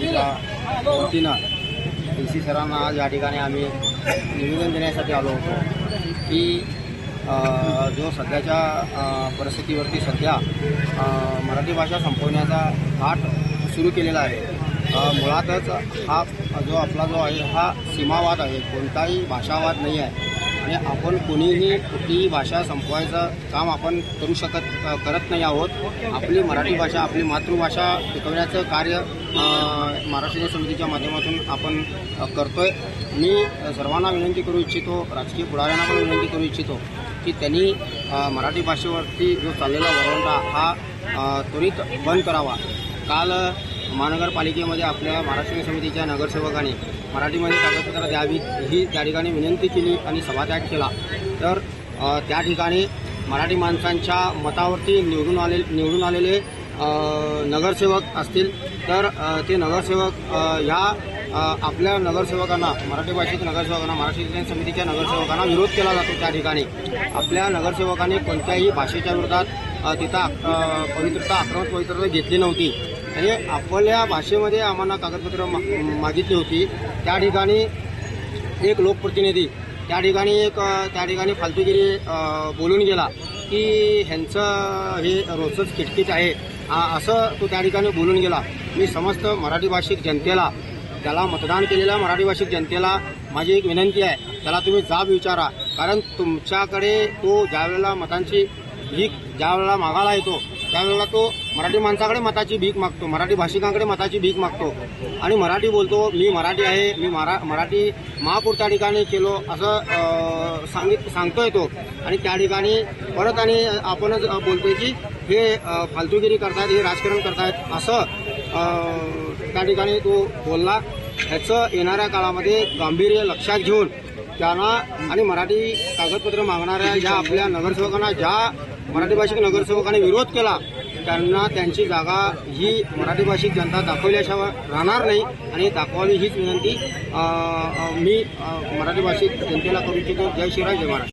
समितीच्या वतीनं DC सरांना आज या ठिकाणी आम्ही निवेदन देण्यासाठी आलो होतो की जो सध्याच्या परिस्थितीवरती सध्या मराठी भाषा संपवण्याचा घाट सुरू केलेला आहे। मुळातच हा जो आपला जो आहे हा सीमावाद आहे, कोणताही भाषावाद नाही आहे आणि आपण कोणीही कुठलीही भाषा संपवायचं काम आपण करत नाही आहोत। आपली मराठी भाषा, आपली मातृभाषा टिकवण्याचं कार्य महाराष्ट्र समितीच्या माध्यमातून आपण करतोय। मी सर्वांना विनंती करू इच्छितो, राजकीय पुढाऱ्यांना पण विनंती करू इच्छितो की त्यांनी मराठी भाषेवरती जो चाललेला वरवंटा हा त्वरित बंद करावा। काल महानगरपालिकेमध्ये आपल्या महाराष्ट्र समितीच्या नगरसेवकांनी मराठीमध्ये कागदपत्र द्यावीत ही त्या ठिकाणी विनंती केली आणि सभात्याग केला। तर त्या ठिकाणी मराठी माणसांच्या मतावरती निवडून आलेले नगरसेवक असतील तर ते नगरसेवक आपल्या नगरसेवकांना, मराठी भाषिक नगरसेवकांना, महाराष्ट्र समितीच्या नगरसेवकांना विरोध केला जातो। त्या ठिकाणी आपल्या नगरसेवकांनी कोणत्याही भाषेच्या विरोधात तिथं पवित्रता, आक्रमक पवित्रता घेतली नव्हती आणि आपल्या भाषेमध्ये आम्हाला कागदपत्र मागितली होती। त्या ठिकाणी एक लोकप्रतिनिधी त्या ठिकाणी फालतूगिरी बोलून गेला की ह्यांचं हे रोजच किटकिट आहे असं तो त्या ठिकाणी बोलून गेला। मी समस्त मराठी भाषिक जनतेला, त्याला मतदान केलेल्या मराठी भाषिक जनतेला माझी एक विनंती आहे, त्याला तुम्ही जाब विचारा। कारण तुमच्याकडे तो ज्यावेळेला मतांची भीक ज्यावेळेला मागायला येतो त्यावेळेला तो मराठी माणसाकडे मताची भीक मागतो, मराठी भाषिकांकडे मताची भीक मागतो आणि मराठी बोलतो, मी मराठी आहे, मी मराठी महापूर त्या ठिकाणी केलो असं सांगतोय तो। आणि त्या ठिकाणी परत आणि आपणच बोलतोय की हे फालतूगिरी करतायत, हे राजकारण करतायत असं त्या ठिकाणी तो बोलला। ह्याचं येणाऱ्या काळामध्ये गांभीर्य लक्षात घेऊन त्यांना आणि मराठी कागदपत्र मागणाऱ्या ज्या आपल्या नगरसेवकांना, ज्या मराठी भाषिक नगरसेवकांनी विरोध केला त्यांना त्यांची जागा ही मराठी भाषिक जनता दाखवल्याशिवाय राहणार नाही आणि दाखवावी हीच विनंती मी मराठी भाषिक जनतेला करू इच्छितो। जय शिवराय, जय महाराष्ट्र।